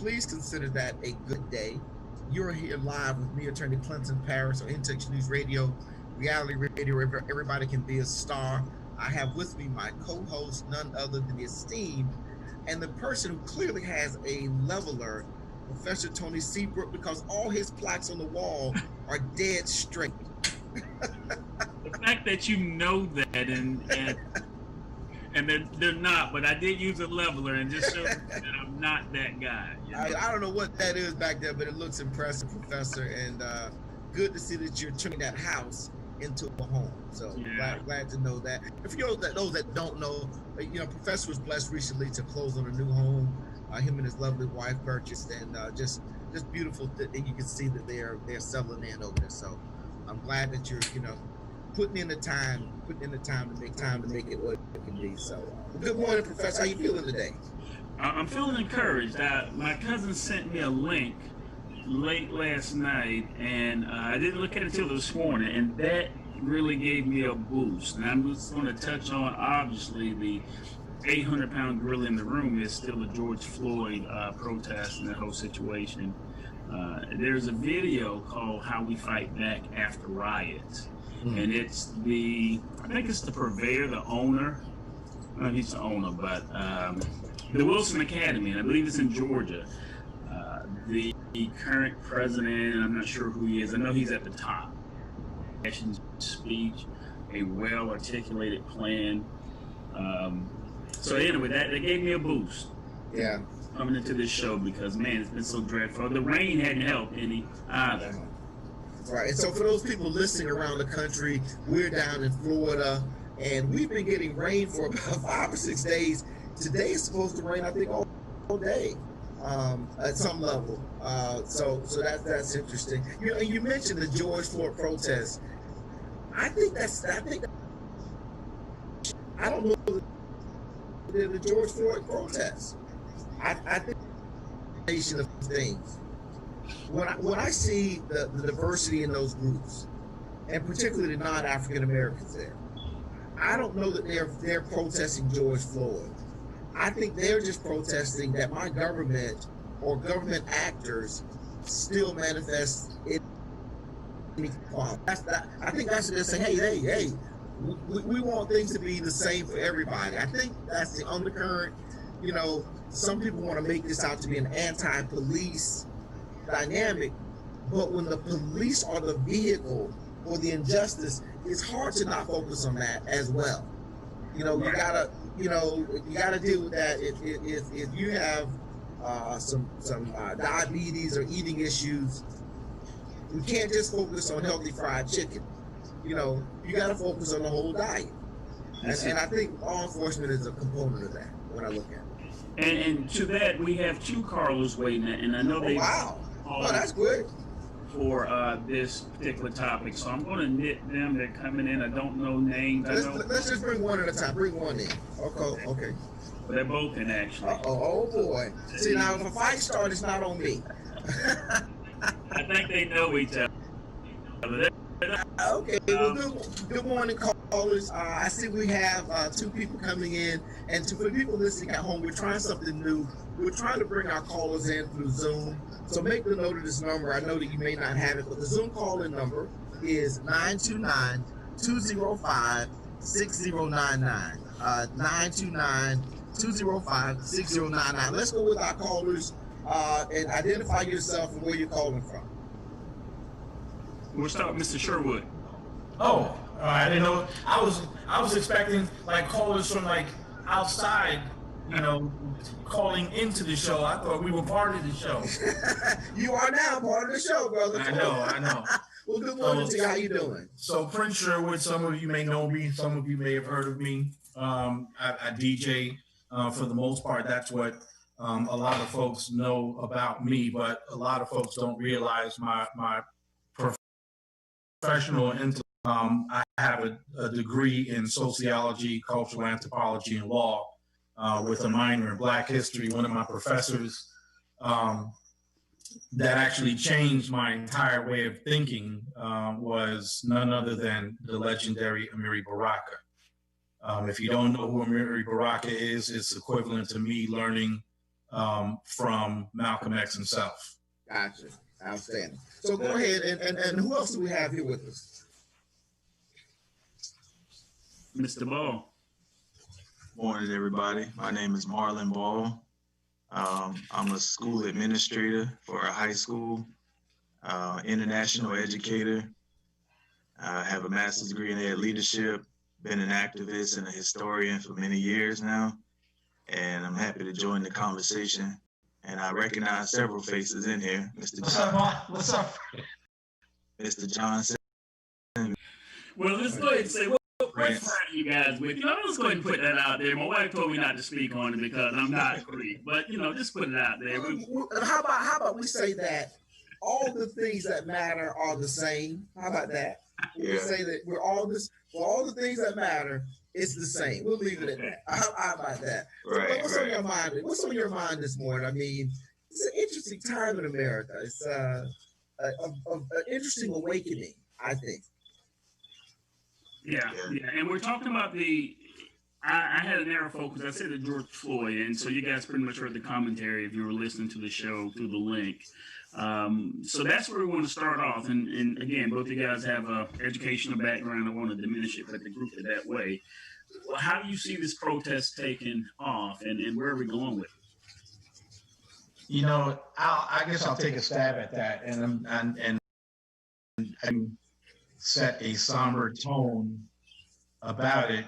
please consider that a good day. You're here live with me, Attorney Clint in Parris, on Intex News Radio, reality radio, where everybody can be a star. I have with me my co-host, none other than the esteemed and the person who clearly has a leveler, Professor Tony Seabrook, because all his plaques on the wall are dead straight. The fact that you know that and they're not, but I did use a leveler and just show that I'm not that guy. You know? I don't know what that is back there, but it looks impressive, Professor, and good to see that you're turning that house into a home. So yeah. glad to know that. And for those that don't know, Professor was blessed recently to close on a new home. Him and his lovely wife purchased, and just beautiful. And you can see that they're settling in over there. So I'm glad that you're putting in the time to make it what it can be. So good morning, Professor. How you feeling today? I'm feeling encouraged. My cousin sent me a link late last night, and I didn't look at it until this morning, and that really gave me a boost. And I'm just going to touch on, obviously, the 800-pound gorilla in the room is still a George Floyd protest and that whole situation. There's a video called "How We Fight Back After Riots," and it's I think it's the purveyor, the owner. He's the owner, but the Wilson Academy, and I believe it's in Georgia. The current president, I'm not sure who he is. I know he's at the top. Speech, a well-articulated plan. So anyway, that gave me a boost. Yeah. Coming into this show because, man, it's been so dreadful. The rain hadn't helped any either. Right. And so for those people listening around the country, we're down in Florida, and we've been getting rain for about 5 or 6 days. Today is supposed to rain, I think, all day. At some level, so that's interesting. You mentioned the George Floyd protest. I don't know the George Floyd protest. I think a nation of things. When I see the diversity in those groups, and particularly the non-African Americans there, I don't know that they're protesting George Floyd. I think they're just protesting that my government or government actors still manifest inequality. I think that's what they're saying. Hey, we want things to be the same for everybody. I think that's the undercurrent. Some people want to make this out to be an anti-police dynamic, but when the police are the vehicle for the injustice, it's hard to not focus on that as well. You gotta deal with that. If you have some diabetes or eating issues, you can't just focus on healthy fried chicken. You gotta focus on the whole diet. And I think law enforcement is a component of that when I look at it. And to that, we have two callers waiting, and I know they. Wow. Oh, that's good. For this particular topic, so I'm going to nit them. They're coming in. I don't know names. Let's just bring one at a time. Bring one in. Okay. But they're both in, actually. Oh boy. See, now if a fight starts, it's not on me. I think they know each other. Okay. Well, good morning, callers. I see we have 2 people coming in, and for people listening at home, we're trying something new. We're trying to bring our callers in through Zoom. So make the note of this number. I know that you may not have it, but the Zoom call-in number is 929-205-6099. 929-205-6099. Let's go with our callers and identify yourself and where you're calling from. We'll start with Mr. Sherwood. Oh, I didn't know. I was expecting callers from outside, calling into the show. I thought we were part of the show. You are now part of the show, brother. I know. Well, good morning to you. How you doing? So Prince Sherwood, some of you may know me, some of you may have heard of me. I DJ for the most part. That's what a lot of folks know about me, but a lot of folks don't realize my professional intellect. I have a degree in sociology, cultural anthropology, and law with a minor in Black history. One of my professors that actually changed my entire way of thinking was none other than the legendary Amiri Baraka. If you don't know who Amiri Baraka is, it's equivalent to me learning from Malcolm X himself. Gotcha. Outstanding. So go ahead, and who else do we have here with us? Mr. Ball. Morning, everybody. My name is Marlon Ball. I'm a school administrator for a high school, international educator. I have a master's degree in ed leadership, been an activist and a historian for many years now, and I'm happy to join the conversation. And I recognize several faces in here. What's up? Mr. Johnson. Well, let's go ahead and say, what part you guys with? Let's go ahead and put that out there. My wife told me not to speak on it because I'm not free. But, just put it out there. How about we say that all the things that matter are the same? How about that? We say that for all the things that matter, it's the same. We'll leave it at that. How about that? Right, what's on your mind? What's on your mind this morning? I mean, it's an interesting time in America. It's an interesting awakening, I think. Yeah. And we're talking about I had an arrow focus. I said to George Floyd, and so you guys pretty much heard the commentary if you were listening to the show through the link. So that's where we want to start off. And again, both of you guys have a educational background. I want to diminish it, but to group it that way. Well, how do you see this protest taking off, and where are we going with it? I guess I'll take a stab at that, and set a somber tone about it.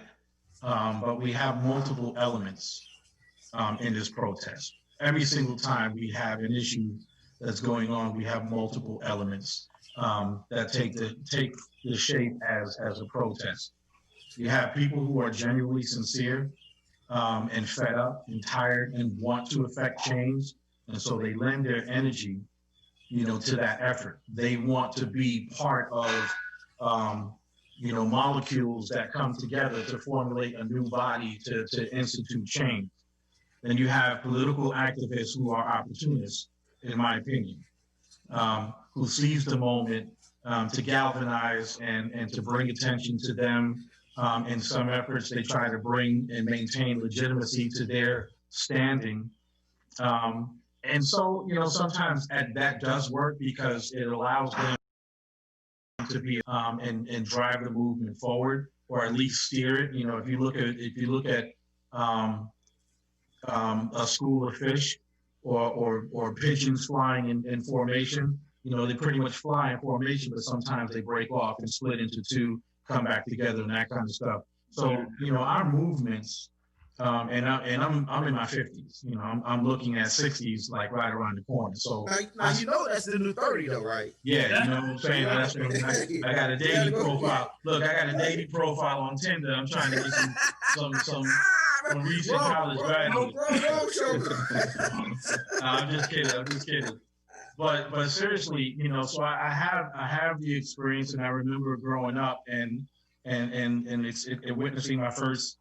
But we have multiple elements in this protest. Every single time we have an issue that's going on, we have multiple elements that take the shape as a protest. You have people who are genuinely sincere and fed up and tired and want to affect change, and so they lend their energy, to that effort. They want to be part of, molecules that come together to formulate a new body to institute change. Then you have political activists who are opportunists, in my opinion, who seize the moment to galvanize and to bring attention to them. In some efforts, they try to bring and maintain legitimacy to their standing. And so, sometimes that does work because it allows them to be and drive the movement forward, or at least steer it. If you look at a school of fish or pigeons flying in formation, they pretty much fly in formation, but sometimes they break off and split into two, come back together, and that kind of stuff. So our movements, and I'm in my 50s. I'm looking at 60s like right around the corner. So now that's the new 30 though, right? Yeah, you know what I'm saying. I got a dating profile. Look, I got a dating profile on Tinder. I'm trying to get some recent college graduates. I'm just kidding. But seriously, so I have the experience, and I remember growing up and it witnessing my first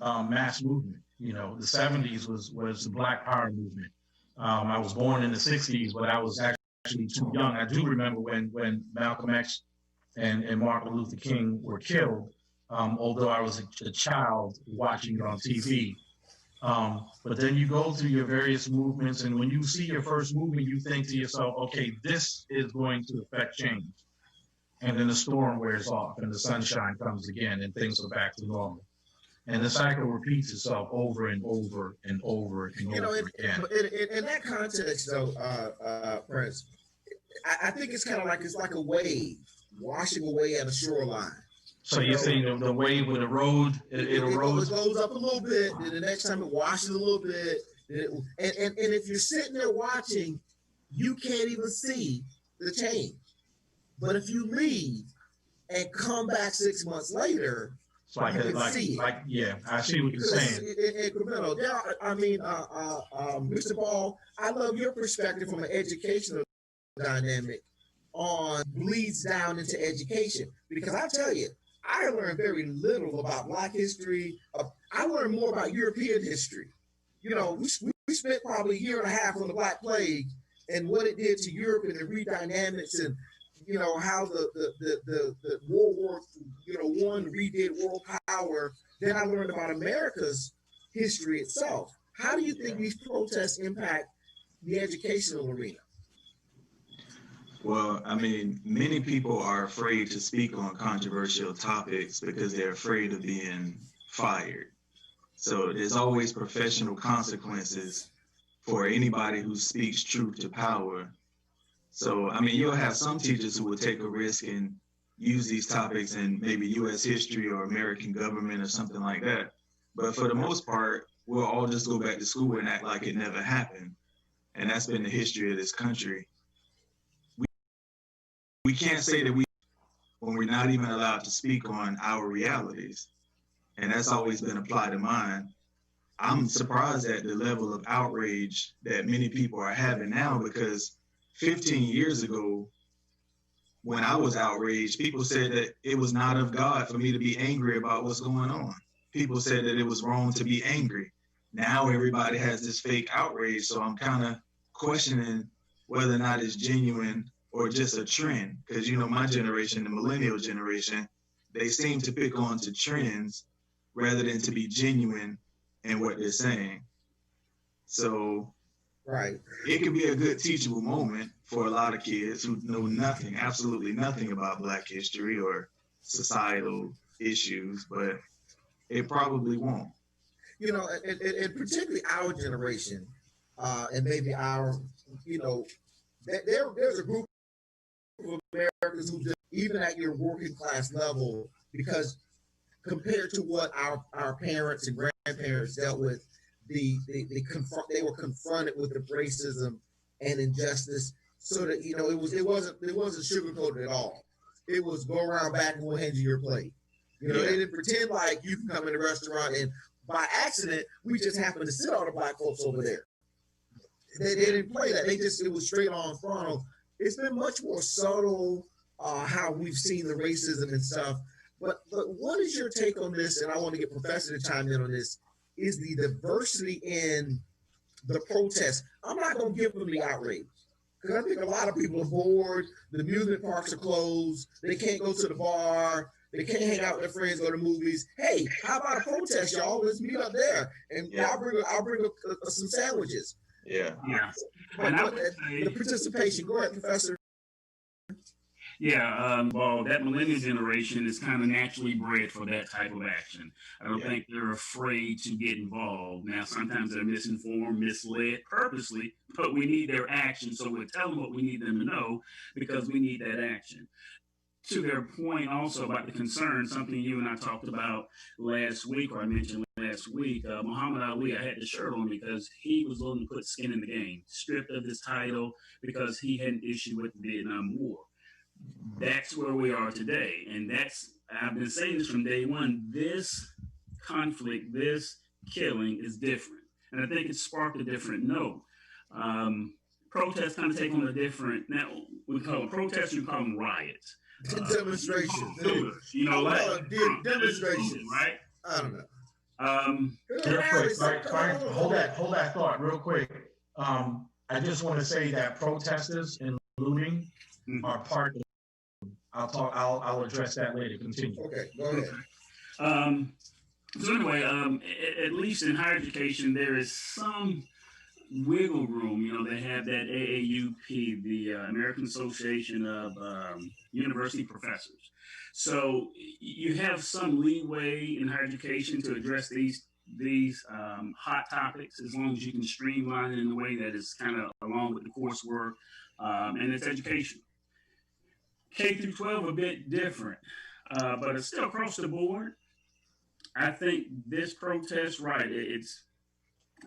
mass movement. The 70s was the Black Power movement. I was born in the 60s, but I was actually too young. I do remember when Malcolm X and Martin Luther King were killed, although I was a child watching it on TV. But then you go through your various movements, and when you see your first movement, you think to yourself, okay, this is going to affect change. And then the storm wears off, and the sunshine comes again, and things are back to normal. And the cycle repeats itself over and over and over and over again. In that context, though, Parris, I think it's kind of like a wave washing away at a shoreline. So you're saying the wave would erode? It erodes? It goes up a little bit, and the next time it washes a little bit. And if you're sitting there watching, you can't even see the change. But if you leave and come back 6 months later, I see what you're saying. Incremental. Mr. Ball, I love your perspective from an educational dynamic on bleeds down into education, because I tell you, I learned very little about Black history. I learned more about European history. We spent probably a year and a half on the Black Plague and what it did to Europe and the redynamics, and how the World War I redid world power. Then I learned about America's history itself, How do you think these protests impact the educational arena? Well, I mean, many people are afraid to speak on controversial topics because they're afraid of being fired. So there's always professional consequences for anybody who speaks truth to power. So, I mean, you'll have some teachers who will take a risk and use these topics in maybe U.S. history or American government or something like that. But for the most part, we'll all just go back to school and act like it never happened. And that's been the history of this country. We can't say that when we're not even allowed to speak on our realities. And that's always been applied to mine. I'm surprised at the level of outrage that many people are having now, because 15 years ago, when I was outraged, people said that it was not of God for me to be angry about what's going on. People said that it was wrong to be angry. Now everybody has this fake outrage, so I'm kind of questioning whether or not it's genuine or just a trend. Because, you know, my generation, the millennial generation, they seem to pick on to trends rather than to be genuine in what they're saying. So right, it could be a good teachable moment for a lot of kids who know nothing, absolutely nothing about Black history or societal issues, but it probably won't. You know, and particularly our generation, and maybe our, you know, there's a group of Americans who just, even at your working class level, because compared to what our parents and grandparents dealt with, they were confronted with the racism and injustice, so that, you know, it wasn't sugarcoated at all. It was go around back and we'll hand you your plate. You know, they didn't pretend like you can come in a restaurant and by accident we just happened to sit on the Black folks over there. They didn't play that. It was straight on frontal. It's been much more subtle how we've seen the racism and stuff. But what is your take on this? And I want to get Professor to chime in on this. Is the diversity in the protests? I'm not going to give them the outrage, because I think a lot of people are bored. The amusement parks are closed. They can't go to the bar. They can't hang out with their friends, go to movies. Hey, how about a protest, y'all? Let's meet up there, and I'll bring some sandwiches. Yeah. And I would say, the participation. Go ahead, Professor. Well, that millennial generation is kind of naturally bred for that type of action. I don't think they're afraid to get involved. Now, sometimes they're misinformed, misled purposely, but we need their action. So we'll tell them what we need them to know, because we need that action. To their point also about the concern, something you and I talked about last week, or I mentioned last week, Muhammad Ali, I had the shirt on because he was willing to put skin in the game, stripped of his title because he had an issue with the Vietnam War. That's where we are today. And I've been saying this from day one, this conflict, this killing is different. And I think it sparked a different note. Protests kind of take on a different, now we call them protests, we call them riots. Demonstrations. You know, like demonstrations, right? I don't know. Real quick, hold that thought real quick. I just want to say that protesters and looting are part of. I'll address that later. Continue. Okay, go ahead. So anyway, at least in higher education, there is some wiggle room. You know, they have that AAUP, the American Association of University Professors. So you have some leeway in higher education to address these hot topics, as long as you can streamline it in a way that is kind of along with the coursework, and it's educational. K through 12 a bit different, but it's still across the board. I think this protest, right,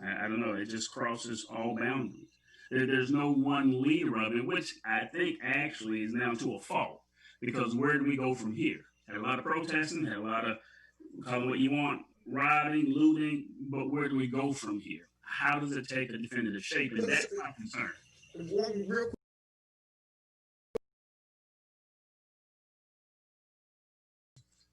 I don't know, it just crosses all boundaries. There's no one leader of it, which I think actually is now to a fault, because where do we go from here? Had a lot of protesting, had a lot of, call it what you want, rioting, looting, but where do we go from here? How does it take a definitive shape? And that's my concern. One real quick.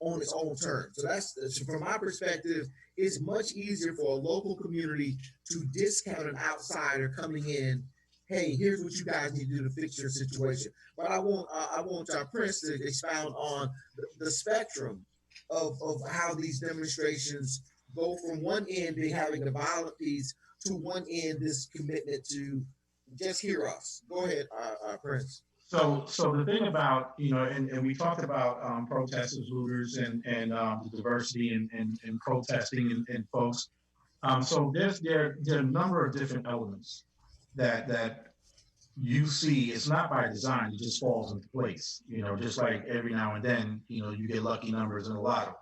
On its own terms. So that's, from my perspective, it's much easier for a local community to discount an outsider coming in. Hey, here's what you guys need to do to fix your situation. But I want Prince to expound on the spectrum of how these demonstrations go from one end, being having the violent piece, to one end this commitment to just hear us. Go ahead, Prince. So the thing about, and we talked about protesters, looters, and the diversity and protesting and folks. So there are a number of different elements that you see. It's not by design; it just falls into place. Just like every now and then, you get lucky numbers in a lotto.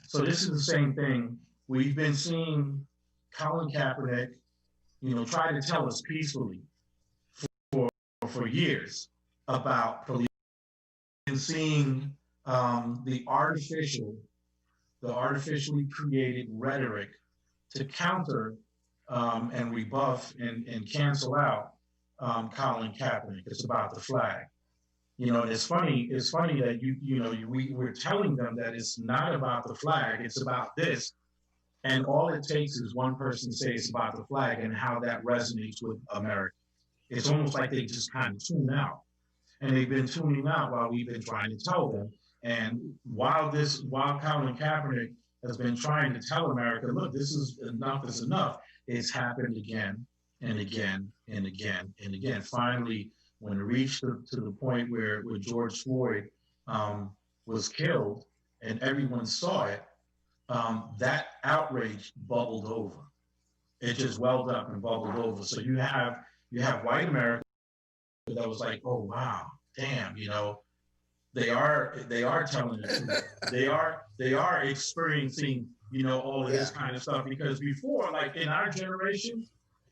So this is the same thing. We've been seeing Colin Kaepernick, try to tell us peacefully for years about police, and seeing the artificially created rhetoric to counter and rebuff and cancel out Colin Kaepernick. It's about the flag. And it's funny that we're telling them that it's not about the flag, it's about this. And all it takes is one person to say it's about the flag and how that resonates with America. It's almost like they just kind of tune out. And they've been tuning out while we've been trying to tell them. And while Colin Kaepernick has been trying to tell America, look, this is enough, it's happened again and again and again and again. Finally, when it reached to the point where George Floyd was killed and everyone saw it, that outrage bubbled over. It just welled up and bubbled over. So you have white America that was like, oh wow, damn, they are telling the truth. They are experiencing, all of this kind of stuff. Because before, like in our generation,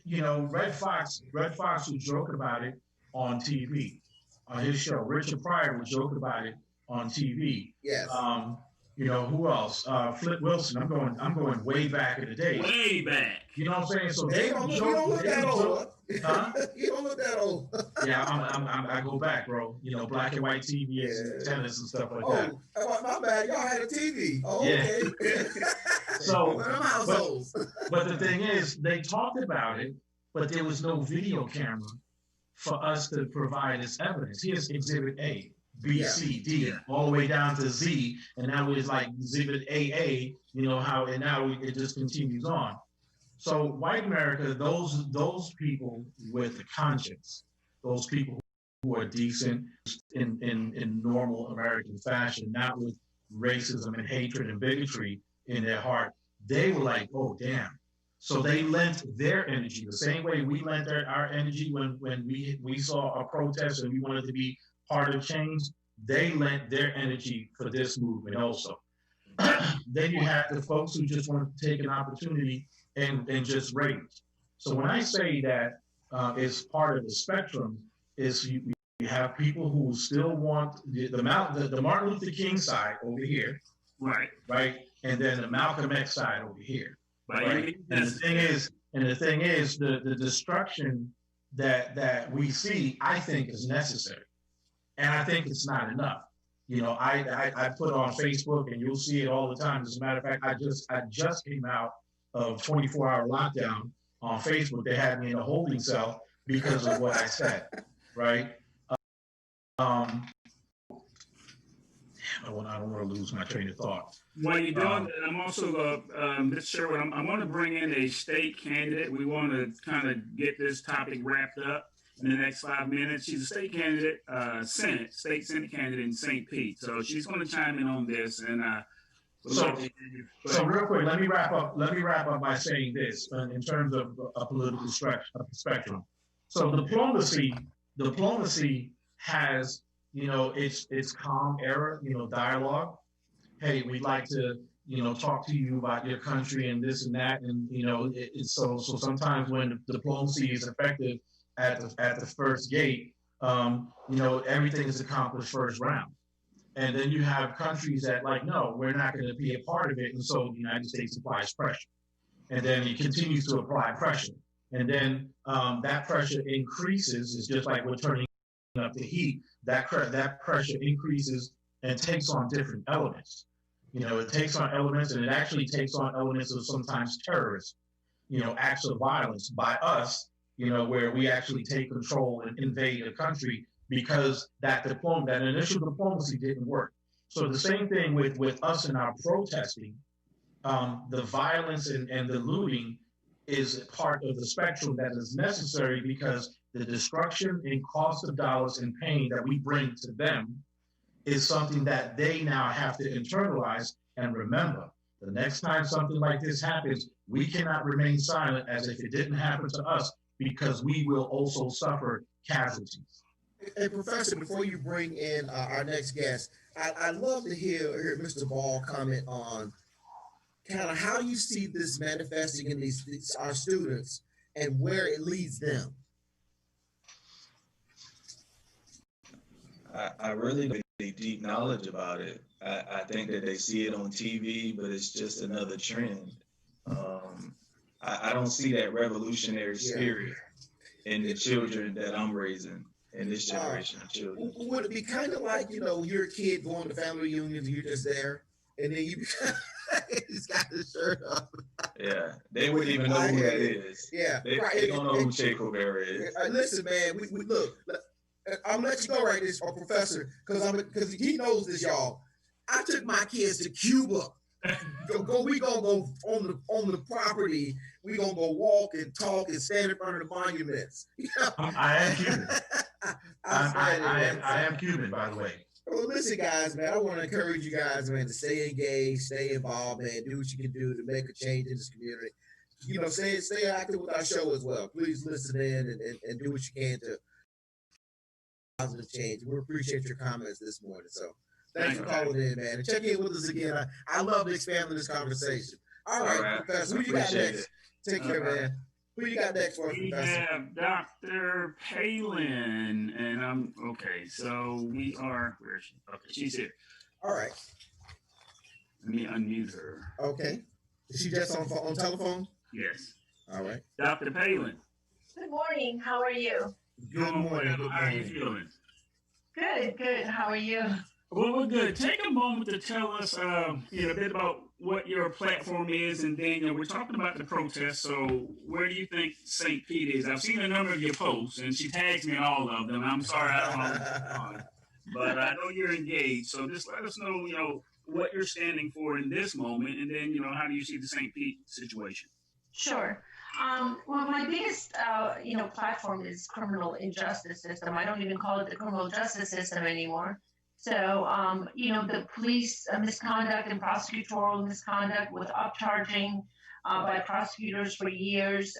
Red Fox would joke about it on TV, on his show. Richard Pryor would joke about it on TV. Yes. Who else? Flip Wilson. I'm going way back in the day. Way back. You know what I'm saying? So you don't look that old. Huh? You don't look that old. Yeah, I go back, bro. Black and white TV and tennis and stuff like that. Oh, my bad. Y'all had a TV. Oh, yeah. Okay. So, but the thing is, they talked about it, but there was no video camera for us to provide as evidence. Here's Exhibit A, B, C, D, all the way down to Z, and now it's like Exhibit AA. And now it just continues on. So white America, those people with the conscience, those people who are decent in normal American fashion, not with racism and hatred and bigotry in their heart, they were like, oh damn. So they lent their energy the same way we lent our energy when we saw a protest and we wanted to be part of change. They lent their energy for this movement also. Then you have the folks who just want to take an opportunity and just rage. So when I say that it's part of the spectrum, is you have people who still want the Martin Luther King side over here, right, and then the Malcolm X side over here, right. And the thing is, the destruction that we see, I think, is necessary, and I think it's not enough. I put on Facebook, and you'll see it all the time. As a matter of fact, I just came out of 24-hour lockdown on Facebook. They had me in a holding cell because of what I said, right? I don't want to lose my train of thought. While you're doing that, I'm also Mr. Sherwood, I'm going to bring in a state candidate. We want to kind of get this topic wrapped up in the next 5 minutes. She's a state candidate, state Senate candidate in St. Pete. So she's going to chime in on this. And so real quick, let me wrap up by saying this in terms of a political spectrum. So diplomacy has, it's calm era, dialogue. Hey, we'd like to, talk to you about your country and this and that. And, so sometimes when diplomacy is effective at the first gate, everything is accomplished first round. And then you have countries that like, no, we're not going to be a part of it. And so the United States applies pressure. And then it continues to apply pressure. And then that pressure increases. It's just like we're turning up the heat. That pressure increases and takes on different elements. It takes on elements, and it actually takes on elements of sometimes terrorist, acts of violence by us, where we actually take control and invade a country because that initial diplomacy didn't work. So the same thing with us and our protesting, the violence and the looting is part of the spectrum that is necessary, because the destruction and cost of dollars and pain that we bring to them is something that they now have to internalize and remember. The next time something like this happens, we cannot remain silent as if it didn't happen to us, because we will also suffer casualties. Hey, Professor, before you bring in our next guest, I'd love to hear Mr. Ball comment on kind of how you see this manifesting in these our students and where it leads them. I really don't have any deep knowledge about it. I think that they see it on TV, but it's just another trend. I don't see that revolutionary spirit in the children that I'm raising in this generation of children. Would it be kind of like, you're a kid going to family reunions, you're just there, and then you he's got his shirt up. Yeah, they wouldn't even know who that is. Yeah, they don't know who Che Guevara is. Listen, man, we look. I'm gonna let you go right this, Professor, because he knows this, y'all. I took my kids to Cuba. We gonna go on the property. We gonna go walk and talk and stand in front of the monuments. I am Cuban. I am Cuban, by the way. Well, listen, guys, man, I want to encourage you guys, man, to stay engaged, stay involved, man, do what you can do to make a change in this community. Stay active with our show as well. Please listen in and do what you can to positive change. We appreciate your comments this morning. So thanks for calling in, man. And check in with us again. I love to expand on this conversation. All right, Professor, who you got next? Take care, man. Who you got next for us, Professor? We have Dr. Palin, and I'm okay. So we are. Where is she? Okay, she's here. All right. Let me unmute her. Okay. Is she just on telephone? Yes. All right. Dr. Palin. Good morning. How are you? Good morning. Well, how are you feeling? Good. How are you? Well, we're good. Take a moment to tell us a bit about what your platform is, and then we're talking about the protest. So, where do you think St. Pete is? I've seen a number of your posts, and she tags me in all of them. I'm sorry I don't know, but I know you're engaged. So, just let us know, what you're standing for in this moment, and then, how do you see the St. Pete situation? Sure. Well, my biggest, platform is criminal injustice system. I don't even call it the criminal justice system anymore. So, the police misconduct and prosecutorial misconduct with upcharging by prosecutors for years,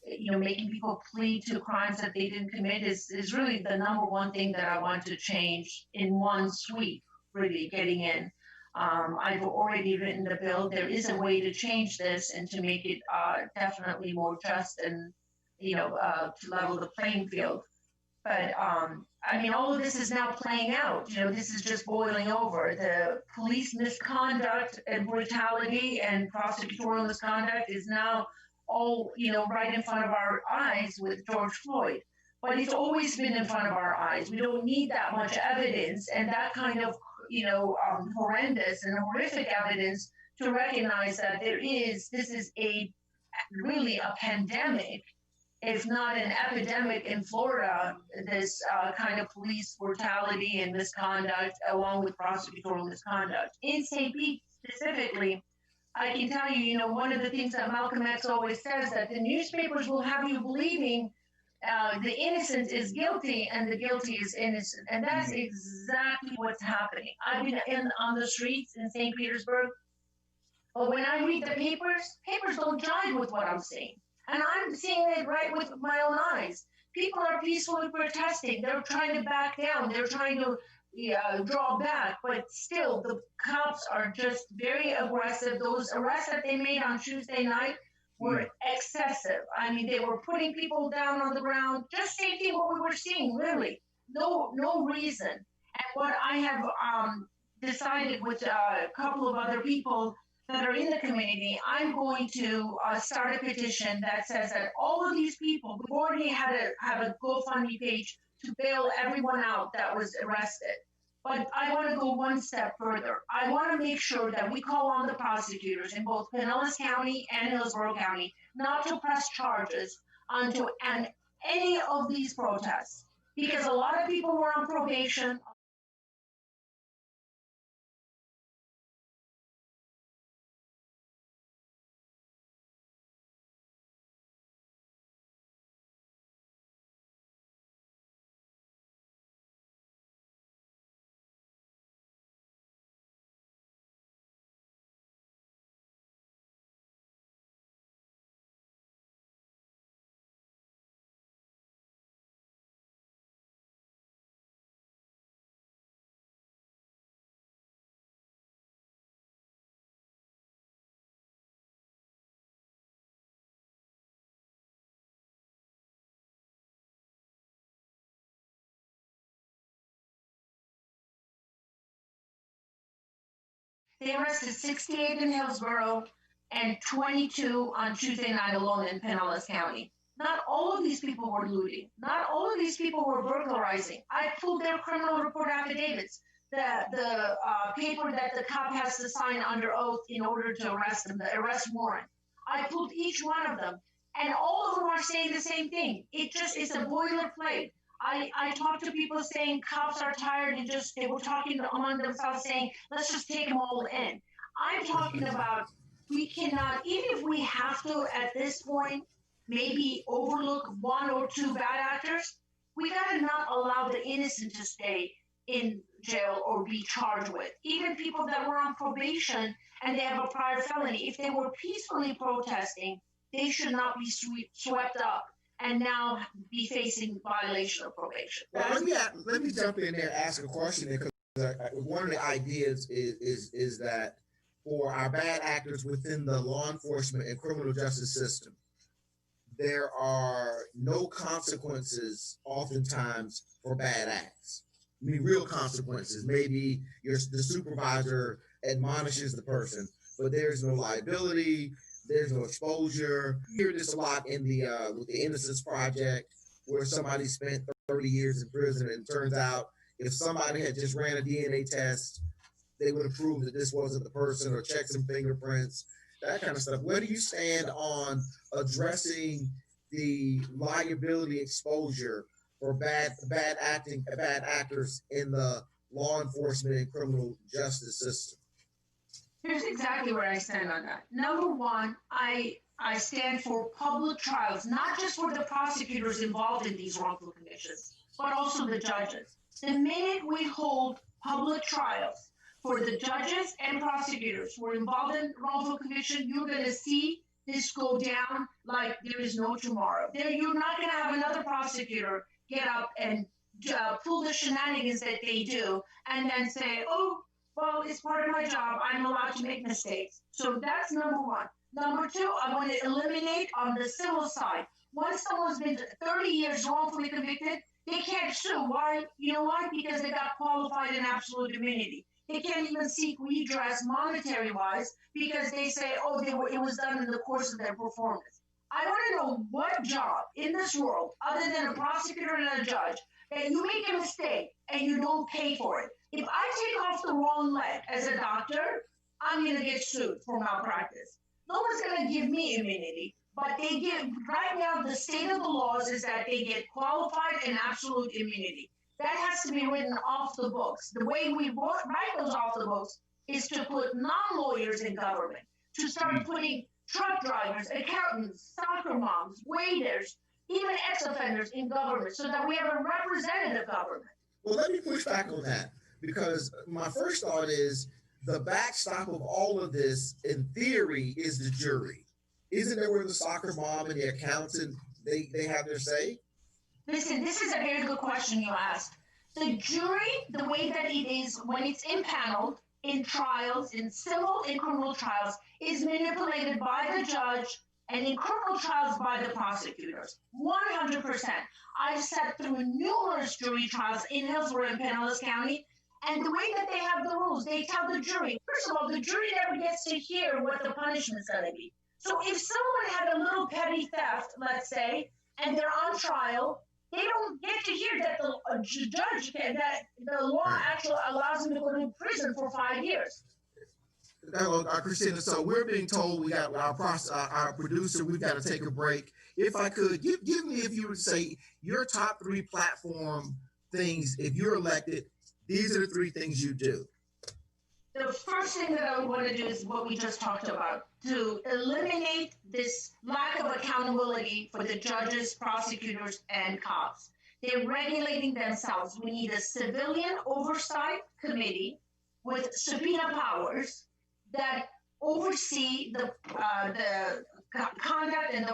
making people plead to crimes that they didn't commit is really the number one thing that I want to change in one sweep, really getting in. I've already written the bill. There is a way to change this and to make it definitely more just and, to level the playing field. But, all of this is now playing out. This is just boiling over. The police misconduct and brutality and prosecutorial misconduct is now all, right in front of our eyes with George Floyd. But it's always been in front of our eyes. We don't need that much evidence and that kind of, horrendous and horrific evidence to recognize that this is really a pandemic, if not an epidemic in Florida, this kind of police brutality and misconduct along with prosecutorial misconduct. In St. Pete specifically, I can tell you, one of the things that Malcolm X always says, that the newspapers will have you believing the innocent is guilty and the guilty is innocent. And that's exactly what's happening. I've been on the streets in St. Petersburg, but when I read the papers don't jive with what I'm seeing. And I'm seeing it right with my own eyes. People are peacefully protesting. They're trying to back down. They're trying to draw back. But still, the cops are just very aggressive. Those arrests that they made on Tuesday night were excessive. They were putting people down on the ground. Just same thing what we were seeing, really. No reason. And what I have decided with a couple of other people that are in the community, I'm going to start a petition that says that all of these people, we've already have a GoFundMe page to bail everyone out that was arrested. But I want to go one step further. I want to make sure that we call on the prosecutors in both Pinellas County and Hillsborough County not to press charges onto any of these protests, because a lot of people were on probation. They arrested 68 in Hillsborough and 22 on Tuesday night alone in Pinellas County. Not all of these people were looting. Not all of these people were burglarizing. I pulled their criminal report affidavits, the paper that the cop has to sign under oath in order to arrest them, the arrest warrant. I pulled each one of them, and all of them are saying the same thing. It just is a boilerplate. I talked to people saying cops are tired and they were talking among themselves saying, let's just take them all in. I'm talking about we cannot, even if we have to at this point, maybe overlook one or two bad actors, we gotta not allow the innocent to stay in jail or be charged with. Even people that were on probation and they have a prior felony, if they were peacefully protesting, they should not be swept up and now be facing violation of probation. Well, let me jump in there and ask a question, because one of the ideas is that for our bad actors within the law enforcement and criminal justice system, there are no consequences oftentimes for bad acts. I mean, real consequences. Maybe the supervisor admonishes the person, but there's no liability, there's no exposure. You hear this a lot in the with the Innocence Project, where somebody spent 30 years in prison, and it turns out if somebody had just ran a DNA test, they would have proved that this wasn't the person, or checked some fingerprints, that kind of stuff. Where do you stand on addressing the liability exposure for bad actors in the law enforcement and criminal justice system? Here's exactly where I stand on that. Number one, I stand for public trials, not just for the prosecutors involved in these wrongful convictions, but also the judges. The minute we hold public trials for the judges and prosecutors who are involved in wrongful conviction, you're going to see this go down like there is no tomorrow. You're not going to have another prosecutor get up and pull the shenanigans that they do and then say, oh, well, it's part of my job. I'm allowed to make mistakes. So that's number one. Number two, I want to eliminate on the civil side. Once someone's been 30 years wrongfully convicted, they can't sue. Why? You know why? Because they got qualified in absolute immunity. They can't even seek redress monetary-wise because they say, oh, it was done in the course of their performance. I want to know what job in this world, other than a prosecutor and a judge, that you make a mistake and you don't pay for it. If I take off the wrong leg as a doctor, I'm going to get sued for malpractice. No one's going to give me immunity, but they give, right now, the state of the laws is that they get qualified and absolute immunity. That has to be written off the books. The way we write those off the books is to put non-lawyers in government, to start putting truck drivers, accountants, soccer moms, waiters, even ex-offenders in government, so that we have a representative government. Well, let me push back on that, because my first thought is the backstop of all of this, in theory, is the jury. Isn't that where the soccer mom and the accountant, they have their say? Listen, this is a very good question you asked. The jury, the way that it is when it's impaneled in trials, in civil and criminal trials, is manipulated by the judge, and in criminal trials by the prosecutors. 100%. I've sat through numerous jury trials in Hillsborough and Pinellas County, and the way that they have the rules, they tell the jury, first of all, the jury never gets to hear what the punishment's going to be. So if someone had a little petty theft, let's say, and they're on trial, they don't get to hear that the judge that the law actually allows them to go to prison for 5 years. Christina, so we're being told we got our producer, we've got to take a break. If I could, give me, if you would say, your top 3 platform things, if you're elected, these are the 3 things you do. The first thing that I would want to do is what we just talked about, to eliminate this lack of accountability for the judges, prosecutors, and cops. They're regulating themselves. We need a civilian oversight committee with subpoena powers that oversee the conduct and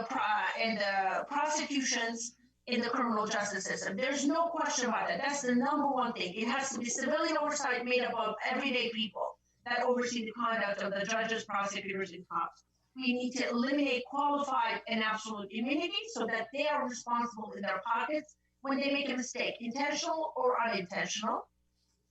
the prosecutions in the criminal justice system. There's no question about that. That's the number one thing. It has to be civilian oversight made up of everyday people that oversee the conduct of the judges, prosecutors, and cops. We need to eliminate qualified and absolute immunity so that they are responsible in their pockets when they make a mistake, intentional or unintentional.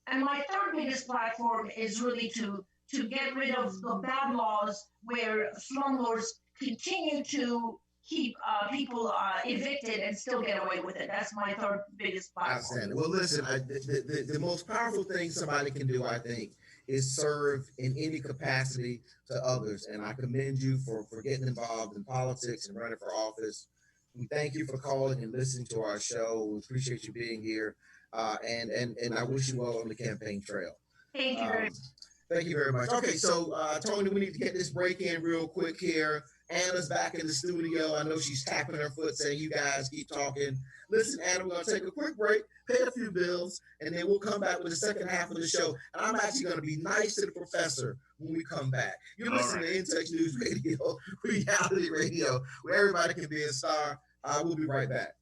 And my third biggest platform is really to to get rid of the bad laws where slumlords continue to keep people evicted and still get away with it. That's my third biggest platform. Outstanding. Well, listen, the most powerful thing somebody can do, I think, is serve in any capacity to others. And I commend you for getting involved in politics and running for office. We thank you for calling and listening to our show. We appreciate you being here. And I wish you well on the campaign trail. Thank you very much. Thank you very much. Okay, so Tony, we need to get this break in real quick here. Anna's back in the studio. I know she's tapping her foot saying, you guys keep talking. Listen, Anna, we're going to take a quick break, pay a few bills, and then we'll come back with the second half of the show. And I'm actually going to be nice to the professor when we come back. You're listening to In Touch News Radio, reality radio, where everybody can be a star. We'll be right back.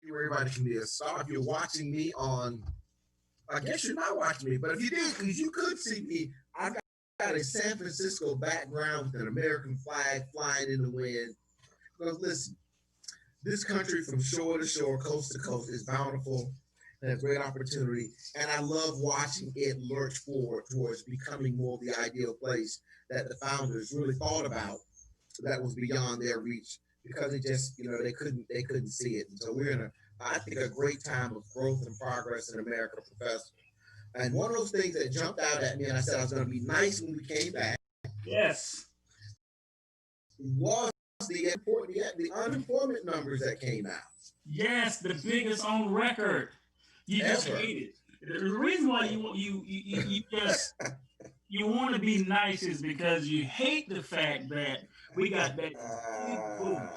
Everybody can be a star. If you're watching me on, I guess you're not watching me, but if you did, because you could see me, I've got a San Francisco background with an American flag flying in the wind. Because listen, this country from shore to shore, coast to coast is bountiful and a great opportunity. And I love watching it lurch forward towards becoming more of the ideal place that the founders really thought about that was beyond their reach, because it just, they couldn't see it. And so we're in I think a great time of growth and progress in America, Professor. And one of those things that jumped out at me, and I said I was going to be nice when we came back. Yes. Was the unemployment numbers that came out. Yes, the biggest on record. You just hate it. The reason why you just you want to be nice is because you hate the fact that we got that.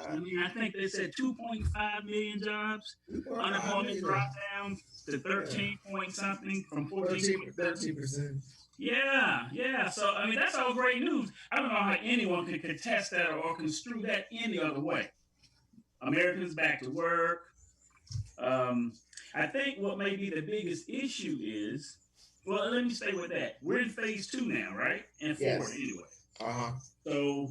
I mean, I think they said 2.5 million jobs. Unemployment dropped down to 13 point something from 13%. Yeah. So, I mean, that's all great news. I don't know how anyone can contest that or construe that any other way. Americans back to work. I think what may be the biggest issue is, well, let me stay with that. We're in phase 2 now, right? And forward anyway. So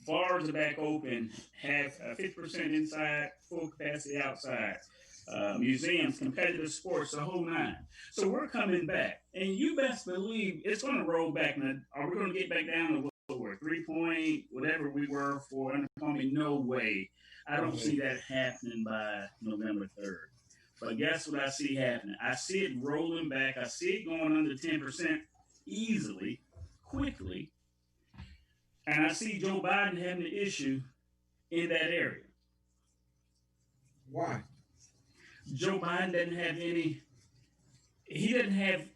bars are back open, have 50% inside, full capacity outside. Museums, competitive sports, the whole nine. So we're coming back. And you best believe it's going to roll back. Now, are we going to get back down to or 3 point, whatever we were for unemployment. No way. I don't see that happening by November 3rd. But guess what I see happening? I see it rolling back. I see it going under 10% easily, quickly. And I see Joe Biden having an issue in that area. Why? Joe Biden doesn't have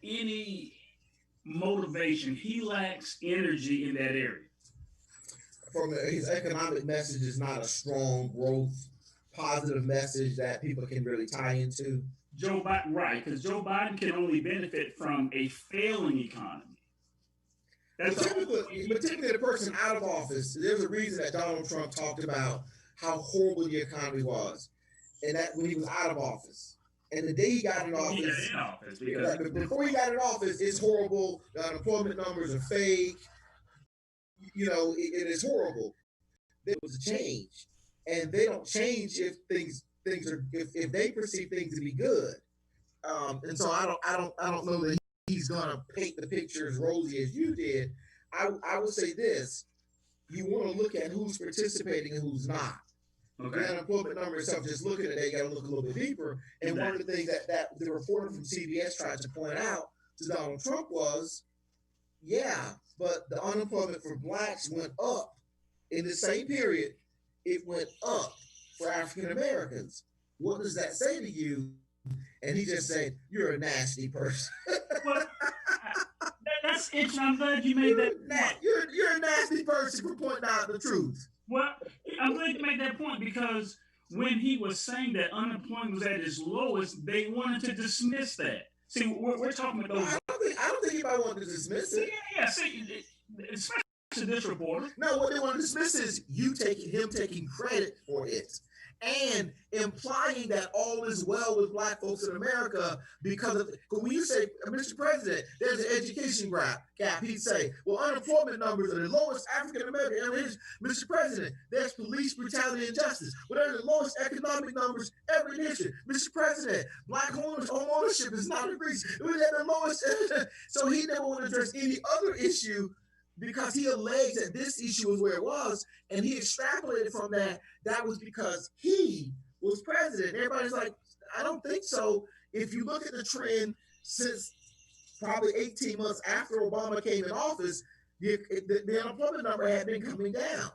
any motivation. He lacks energy in that area. His economic message is not a strong growth, positive message that people can really tie into. Joe Biden, right, because Joe Biden can only benefit from a failing economy. But typically, the person out of office, there's a reason that Donald Trump talked about how horrible the economy was, and that when he was out of office. And the day he got in office, before he got in office, it's horrible. The unemployment numbers are fake. You know, it is horrible. There was a change, and they don't change if things are if they perceive things to be good. And so I don't know that he's gonna paint the picture as rosy as you did. I would say this: you want to look at who's participating and who's not. Okay. The unemployment number itself, just looking at it, you got to look a little bit deeper. And one of the things that the reporter from CBS tried to point out to Donald Trump was, but the unemployment for blacks went up in the same period. It went up for African Americans. What does that say to you? And he just said, "You're a nasty person." Well, that's interesting. I'm glad you made that point. You're a nasty person for pointing out the truth. Well, I'm glad you made that point because when he was saying that unemployment was at its lowest, they wanted to dismiss that. See, we're talking about those. I don't think anybody wanted to dismiss it. Yeah. See, especially this reporter. No, what they want to dismiss is him taking credit for it, and implying that all is well with black folks in America because of when you say, Mr. President, there's an education gap, he'd say, well, unemployment numbers are the lowest African American. Mr. President, there's police brutality and justice. Well, they're the lowest economic numbers ever in history. Mr. President, black home ownership is not increased. It was at the lowest. So he never want to address any other issue because he alleged that this issue was where it was, and he extrapolated from that. That was because he was president. Everybody's like, I don't think so. If you look at the trend since probably 18 months after Obama came in office, the unemployment number had been coming down.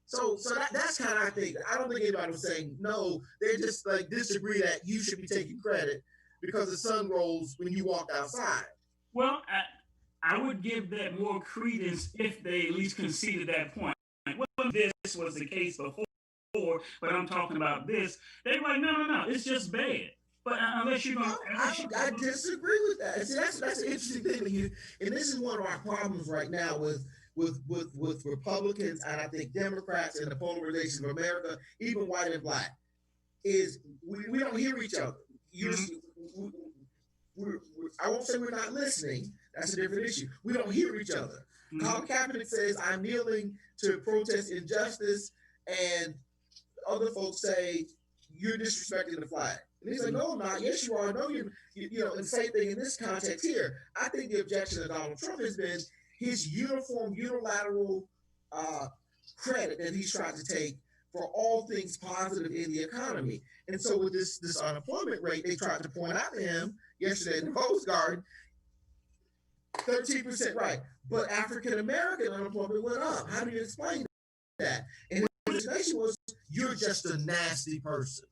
So that's kind of, I think, I don't think anybody was saying no. They just like disagree that you should be taking credit because the sun rose when you walked outside. Well, I would give that more credence if they at least conceded that point. Well, this was the case before, but I'm talking about this. They're like, no, it's just bad. But unless you're going to... I disagree with that. See, that's an interesting thing. And this is one of our problems right now with Republicans and I think Democrats and the polarization of America, even white and black, is we don't hear each other. I won't say we're not listening. That's a different issue. We don't hear each other. Mm-hmm. Colin Kaepernick says, I'm kneeling to protest injustice, and other folks say, you're disrespecting the flag. And he's like, no, I'm not. Yes, you are. No, you know, and same thing in this context here. I think the objection of Donald Trump has been his unilateral credit that he's tried to take for all things positive in the economy. And so with this unemployment rate, they tried to point out to him yesterday in the Coast Guard, 13% right. But African-American unemployment went up. How do you explain that? And his explanation was, you're just a nasty person.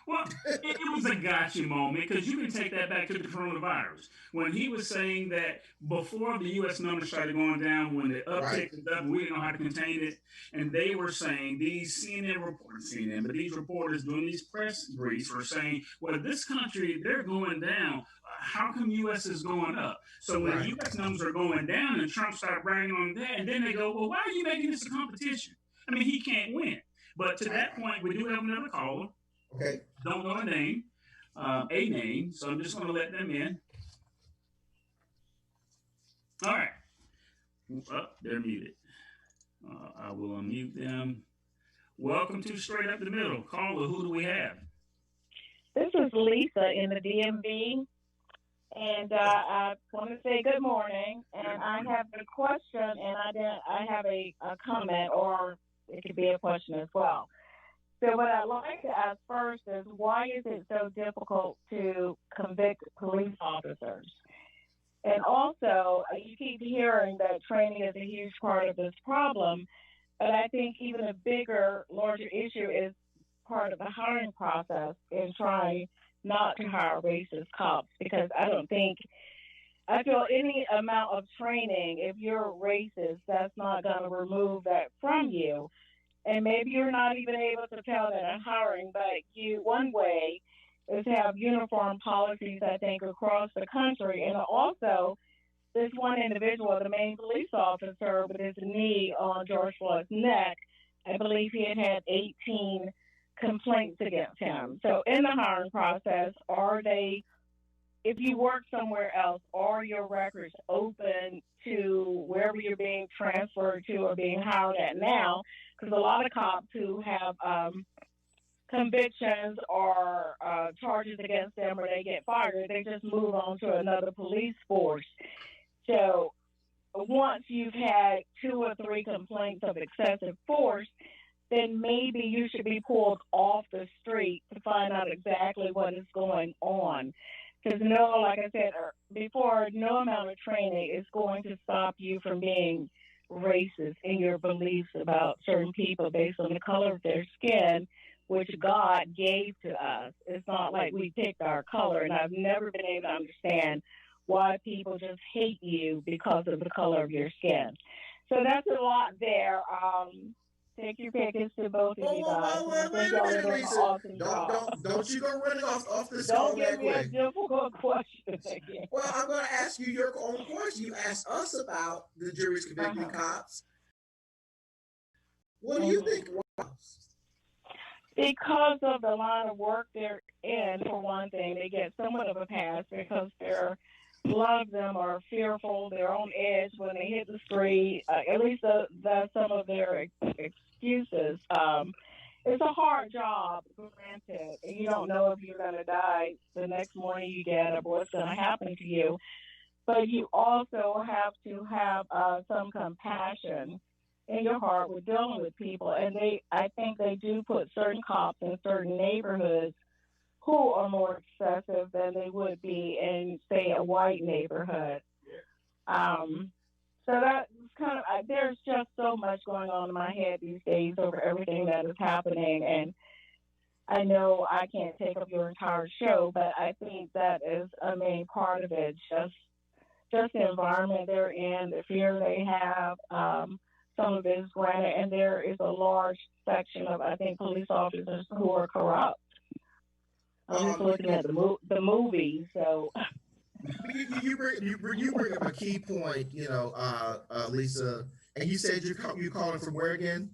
Well, it was a gotcha moment because you can take that back to the coronavirus. When he was saying that before the U.S. numbers started going down, when the uptick was up, we didn't know how to contain it. And they were saying, these but these reporters doing these press briefs were saying, well, this country, they're going down. How come U.S. is going up? So when U.S. numbers are going down and Trump started bragging on that, and then they go, well, why are you making this a competition? I mean, he can't win. But to that point, we do have another caller. Okay. Don't know a name, so I'm just going to let them in. All right. Oh, they're muted. I will unmute them. Welcome to Straight Up the Middle. Caller, who do we have? This is Lisa in the DMV. And I want to say good morning. And I have a question, and I have a comment, or it could be a question as well. So what I'd like to ask first is, why is it so difficult to convict police officers? And also, you keep hearing that training is a huge part of this problem, but I think even a bigger, larger issue is part of the hiring process in trying not to hire racist cops, because I feel any amount of training, if you're racist, that's not going to remove that from you. And maybe you're not even able to tell that in hiring, but one way is to have uniform policies, I think, across the country. And also, this one individual, the main police officer, with his knee on George Floyd's neck, I believe he had 18 complaints against him. So in the hiring process, if you work somewhere else, are your records open to wherever you're being transferred to or being hired at now? Because a lot of cops who have convictions or charges against them, or they get fired, they just move on to another police force. So once you've had 2 or 3 complaints of excessive force, then maybe you should be pulled off the street to find out exactly what is going on. Because like I said before, no amount of training is going to stop you from being racist in your beliefs about certain people based on the color of their skin, which God gave to us. It's not like we picked our color, and I've never been able to understand why people just hate you because of the color of your skin. So that's a lot there. Take your pick. It's to both of you guys. Wait a minute, Lisa. Awesome don't you go running off this Don't call give that me a quick. difficult question again. Well, I'm going to ask you your own question. You asked us about the jury's convicting cops. What do you think? Because of the line of work they're in, for one thing, they get somewhat of a pass because a lot of them are fearful, they're on edge when they hit the street. At least that's some of their excuses. It's a hard job, granted, and you don't know if you're going to die the next morning you get up or what's going to happen to you. But you also have to have some compassion in your heart with dealing with people. And I think they do put certain cops in certain neighborhoods who are more excessive than they would be in, say, a white neighborhood. So that's kind of, there's just so much going on in my head these days over everything that is happening. And I know I can't take up your entire show, but I think that is a main part of it. Just the environment they're in, the fear they have, some of it is granted, and there is a large section of, I think, police officers who are corrupt. I'm just looking at the movies, so. You bring up a key point, Lisa, and you said you're calling from where again?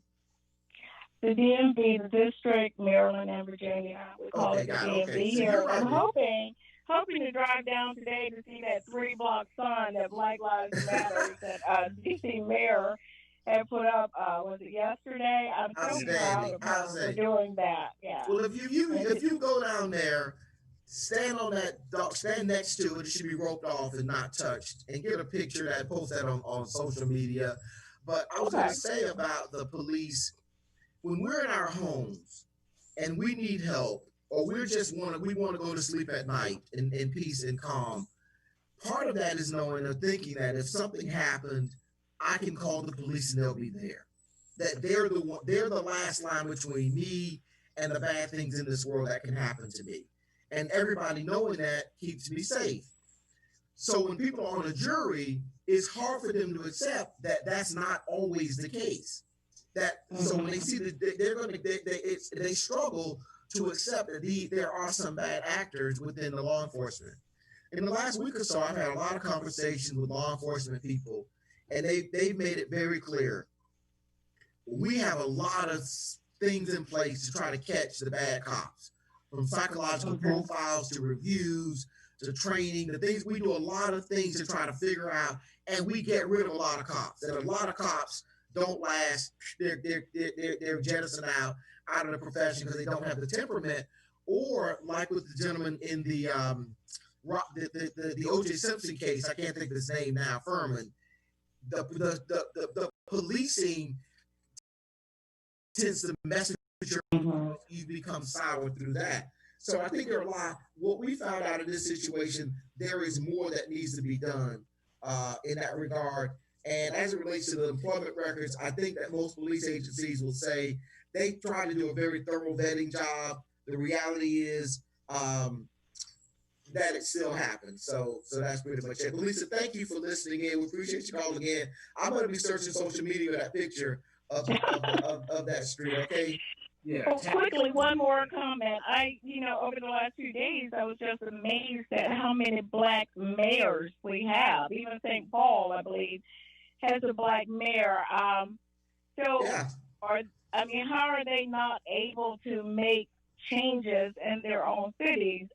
The DMV, the District, Maryland, and Virginia. We call it the DMV here. So I'm hoping to drive down today to see that 3-block sign that Black Lives Matter that DC Mayor had put up. Was it yesterday? I'm so proud of her for doing that. Yeah. Well, if you go down there, stand next to it. It should be roped off and not touched, and get a picture that, post that on social media. But I was going to say about the police, when we're in our homes and we need help, or we want to go to sleep at night in peace and calm. Part of that is knowing or thinking that if something happened, I can call the police and they'll be there. That they're the last line between me and the bad things in this world that can happen to me. And everybody knowing that keeps me safe. So when people are on a jury, it's hard for them to accept that that's not always the case. So when they see that they struggle to accept that there are some bad actors within the law enforcement. In the last week or so, I've had a lot of conversations with law enforcement people, and they've made it very clear. We have a lot of things in place to try to catch the bad cops, from psychological profiles to reviews to training. We do a lot of things to try to figure out, and we get rid of a lot of cops. And a lot of cops don't last. They're jettisoned out of the profession because they don't have the temperament, or like with the gentleman in the the O.J. Simpson case, I can't think of his name now, Furman, the policing tends to mess with your, you become sour through that. So I think there are a lot. What we found out in this situation, there is more that needs to be done in that regard. And as it relates to the employment records, I think that most police agencies will say they try to do a very thorough vetting job. The reality is that it still happens. So that's pretty much it. Lisa, thank you for listening in. We appreciate you calling in. I'm going to be searching social media for that picture of that street. Okay. Yeah. Well, quickly, one more comment. Over the last few days, I was just amazed at how many black mayors we have. Even St. Paul, I believe, has a black mayor. How are they not able to make changes in their own cities?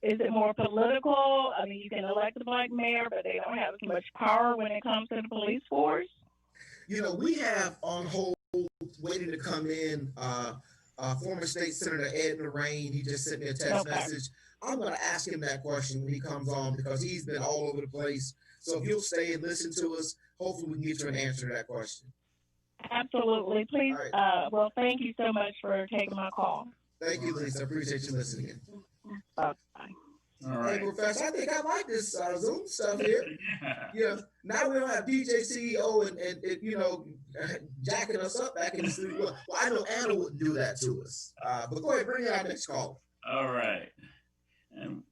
Is it more political? I mean, you can elect a black mayor, but they don't have as much power when it comes to the police force. We have on hold, waiting to come in, former State Senator Ed Lorraine. He just sent me a text message. I'm going to ask him that question when he comes on because he's been all over the place. So if you'll stay and listen to us, hopefully we can get you an answer to that question. Absolutely. Please. Well, thank you so much for taking my call. Thank you, Lisa. I appreciate you listening. Bye. All right. Hey, Professor, I think I like this Zoom stuff here. Now we don't have DJ CEO and jacking us up back in the studio. Well, I know Anna wouldn't do that to us. But go ahead, bring in our next call. All right. And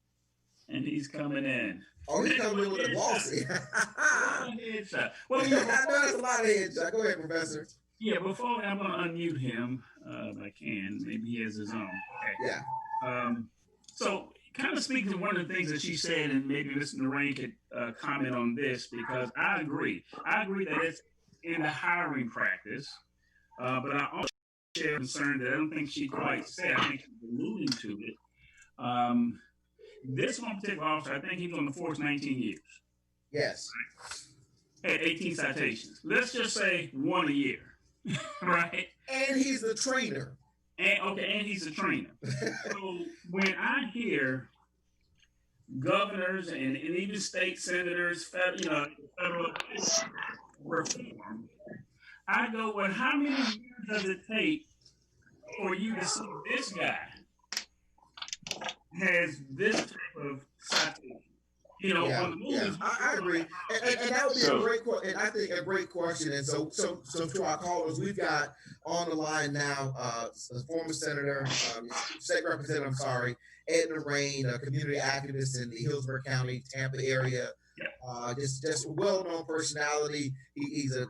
he's coming in. Oh, he's coming in with a bossy. Headshot. Well, I know that's a lot of headshot. Go ahead, Professor. Yeah, before I'm going to unmute him, if I can. Maybe he has his own. Okay. Yeah. So, kind of speaking to one of the things that she said, and maybe Mr. Lorraine could comment on this, because I agree. I agree that it's in the hiring practice, but I also share concern that I don't think she quite said. I think she's alluding to it. This one particular officer, I think he was on the force 19 years. Yes. Had 18 citations. Let's just say one a year, right? And he's the trainer. And he's a trainer. So when I hear governors and even state senators, federal reform, I go, well, how many years does it take for you to see this guy has this type of citation? On the movies. I agree, and that would be a great question. And I think a great question. And so to our callers, we've got on the line now former senator, state representative. Ed Lorraine, a community activist in the Hillsborough County, Tampa area. Just a well-known personality. He's a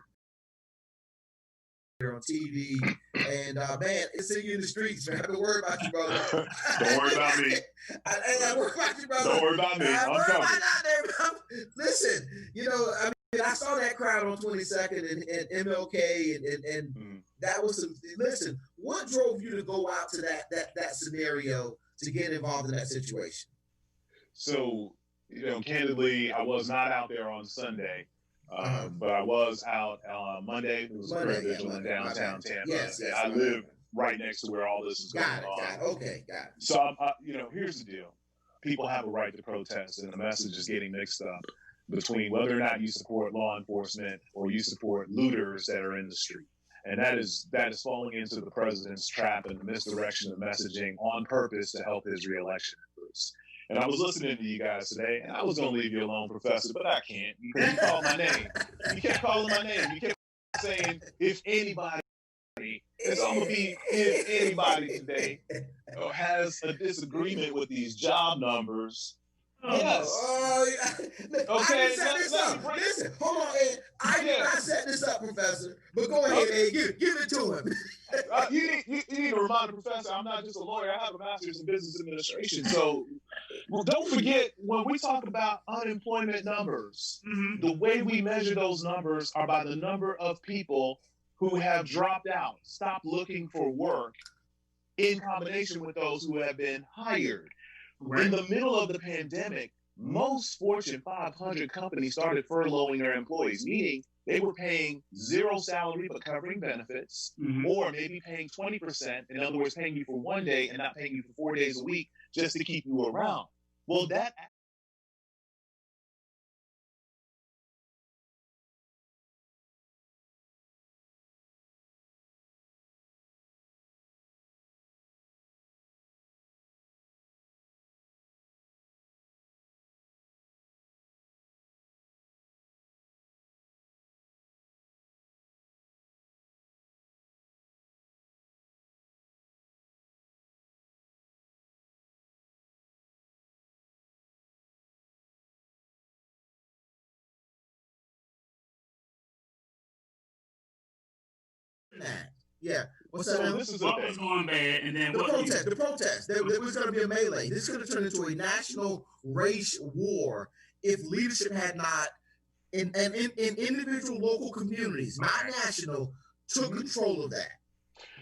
on TV, and man, it's in you in the streets, man. Don't worry about you, brother. Don't worry about me. I worry about you, brother. Don't worry about me. I'm coming. Listen, I saw that crowd on 22nd and MLK, and that was some. Listen, what drove you to go out to that scenario to get involved in that situation? So, candidly, I was not out there on Sunday. But I was out on Monday. It was a prayer vigil in downtown Tampa. Yes, I live right next to where all this is going on. Got it. Okay, got it. So, here's the deal. People have a right to protest, and the message is getting mixed up between whether or not you support law enforcement or you support looters that are in the street. And that is falling into the president's trap and the misdirection of messaging on purpose to help his reelection efforts. And I was listening to you guys today, and I was going to leave you alone, Professor, but I can't. Because you called my name. You kept calling my name. You kept saying, if anybody, it's going to be if anybody today has a disagreement with these job numbers. Yes. Okay. I set this up. Listen, hold on, Ed. I did not set this up, Professor. But go ahead, Ed. Give it to him. You need to remind the professor, I'm not just a lawyer. I have a master's in business administration. So don't forget, when we talk about unemployment numbers, the way we measure those numbers are by the number of people who have dropped out, stopped looking for work, in combination with those who have been hired. Right. In the middle of the pandemic, most Fortune 500 companies started furloughing their employees, meaning they were paying zero salary but covering benefits, or maybe paying 20%, in other words, paying you for one day and not paying you for 4 days a week just to keep you around. Well, that Yeah. What's that? so this is the What was thing. going bad, and then The what? protest. There was going to be a melee. This could have turned into a national race war if leadership had not, in individual local communities, not national, took control of that.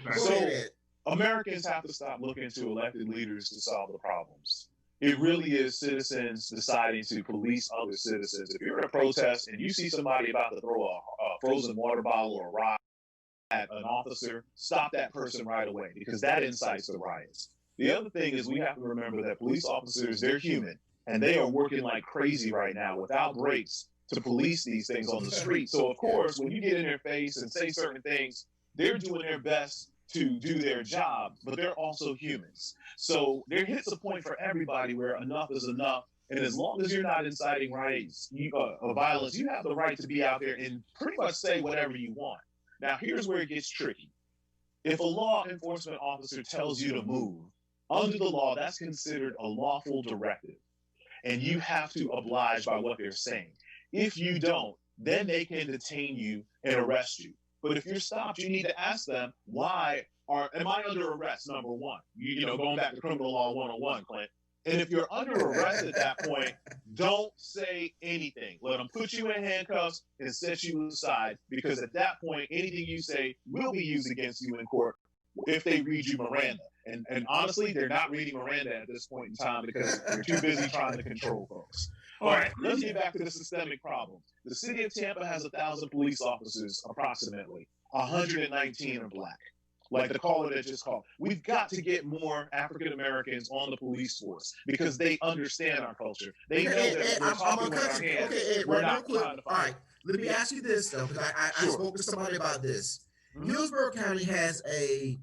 Right. So Americans have to stop looking to elected leaders to solve the problems. It really is citizens deciding to police other citizens. If you're in a protest and you see somebody about to throw a frozen water bottle or a rock at an officer, stop that person right away, because that incites the riots. The other thing is, we have to remember that police officers, they're human, and they are working like crazy right now without breaks to police these things on the street. So of course, when you get in their face and say certain things, they're doing their best to do their job, but they're also humans. So there hits a point for everybody where enough is enough. And as long as you're not inciting riots or violence, you have the right to be out there and pretty much say whatever you want. Now, here's where it gets tricky. If a law enforcement officer tells you to move, under the law, that's considered a lawful directive, and you have to oblige by what they're saying. If you don't, then they can detain you and arrest you. But if you're stopped, you need to ask them, am I under arrest, number one? You know, going back to criminal law 101, Clint. And if you're under arrest at that point, don't say anything. Let them put you in handcuffs and set you aside, because at that point, anything you say will be used against you in court if they read you Miranda. And honestly, they're not reading Miranda at this point in time because they're too busy trying to control folks. All right, let's get back to the systemic problem. The city of Tampa has 1,000 police officers, approximately. 119 are Black. Like the caller that just called. We've got to get more African Americans on the police force because they understand our culture. They know that we're talking with our hands. Okay, we're not trying to all right, let me ask you this, though, because I spoke to somebody about this. Hillsborough County has a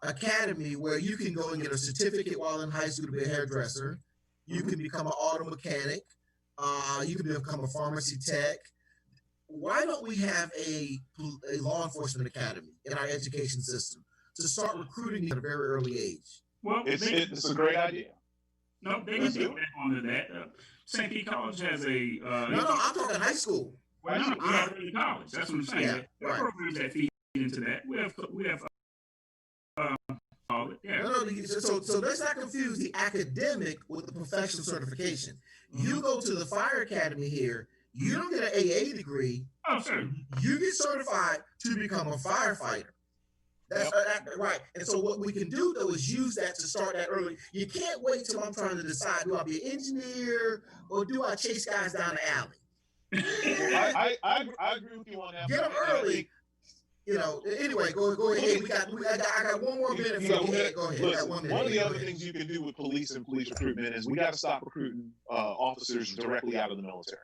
academy where you can go and get a certificate while in high school to be a hairdresser. You can become an auto mechanic. You can become a pharmacy tech. Why don't we have a law enforcement academy in our education system to start recruiting at a very early age? Well, it's a great idea. No, they can get back onto that. St. Pete College has a. No, I'm talking high school. Well, no, we have it in college. That's what I'm saying. Yeah, there are programs that feed into that. We have. Yeah. No, so let's not confuse the academic with the professional certification. You go to the fire academy here. You don't get an AA degree. Oh, sure. You get certified to become a firefighter. That's right. And so what we can do, though, is use that to start that early. You can't wait till I'm trying to decide, do I be an engineer or do I chase guys down the alley? I agree with you on that. Get them early. You know, anyway, go ahead. I got one more minute for you. Go ahead. Listen, one of the other things you can do with police and police recruitment is we got to stop recruiting officers directly out of the military.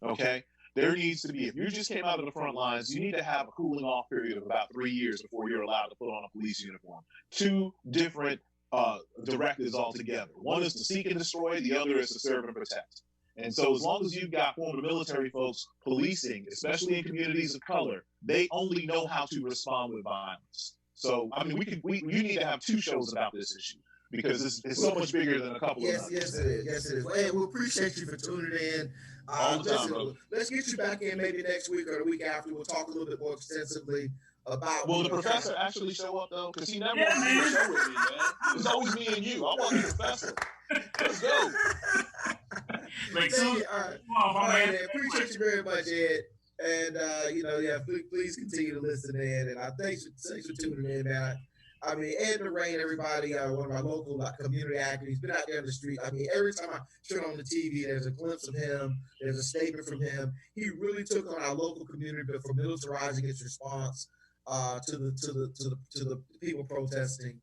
Okay? There needs to be, if you just came out of the front lines, you need to have a cooling off period of about 3 years before you're allowed to put on a police uniform. Two different directives altogether. One is to seek and destroy, the other is to serve and protect. And so as long as you've got former military folks policing, especially in communities of color, they only know how to respond with violence. So, I mean, you need to have 2 shows about this issue because it's so much bigger than a couple of others. Yes, it is. Yes, it is. Well, hey, we appreciate you for tuning in. All the time, brother. Let's get you back in maybe next week or the week after. We'll talk a little bit more extensively about. Will the professor actually show up though? Because he never wants to do a show with me, man. It's always me and you. I want the professor. Let's go. All right, appreciate you very much, Ed. And please continue to listen in. And thanks for tuning in, man. I mean, Ed Lorraine, everybody, one of my local community actors, he's been out there in the street. I mean, every time I turn on the TV, there's a glimpse of him. There's a statement from him. He really took on our local community, but for militarizing its response to the people protesting,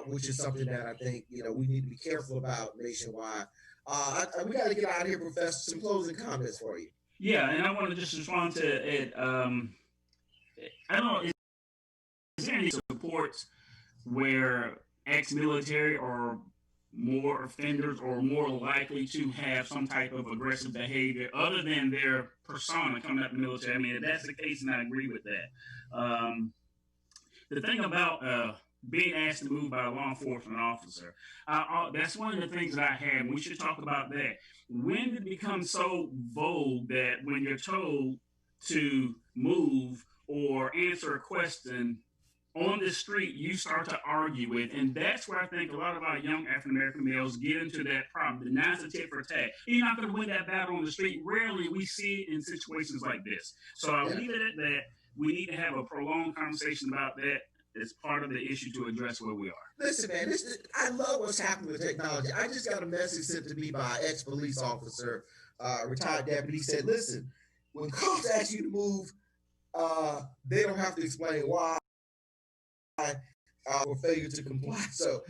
which is something that I think we need to be careful about nationwide. We got to get out of here, Professor. Some closing comments for you. Yeah, and I want to just respond to it. I don't know, is there any supports where ex-military or more offenders or more likely to have some type of aggressive behavior other than their persona coming out of the military? I mean, if that's the case, and I agree with that. The thing about being asked to move by a law enforcement officer, that's one of the things that I had. We should talk about that. When did it become so vogue that when you're told to move or answer a question on the street, you start to argue with? And that's where I think a lot of our young African American males get into that problem. The now it's a tit for tat. You're not going to win that battle on the street. Rarely we see it in situations like this. So I'll leave it at that. We need to have a prolonged conversation about that. It's part of the issue to address where we are. Listen, man, I love what's happening with technology. I just got a message sent to me by an ex-police officer, retired deputy. He said, listen, when cops ask you to move, they don't have to explain why or failure to comply. So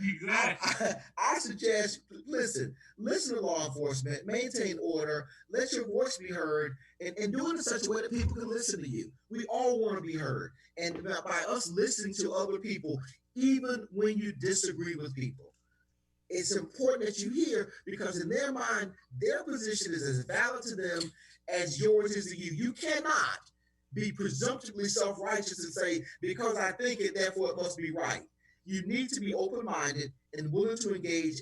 I suggest, listen to law enforcement, maintain order, let your voice be heard, and do it in such a way that people can listen to you. We all want to be heard. And by us listening to other people, even when you disagree with people, it's important that you hear, because in their mind, their position is as valid to them as yours is to you. You cannot be presumptively self-righteous and say, because I think it, therefore it must be right. You need to be open-minded and willing to engage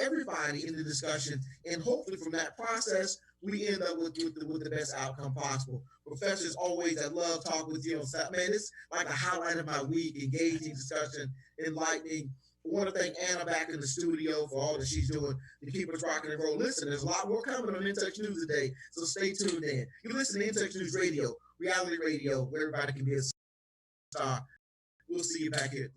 everybody in the discussion, and hopefully from that process, we end up with the best outcome possible. Professor, as always, I love talking with you on Saturday. Man, it's like a highlight of my week, engaging discussion, enlightening. I want to thank Anna back in the studio for all that she's doing to keep us rocking and rolling. Listen, there's a lot more coming on In Touch News today, so stay tuned in. You listen to In Touch News Radio, reality radio, where everybody can be a star. We'll see you back here.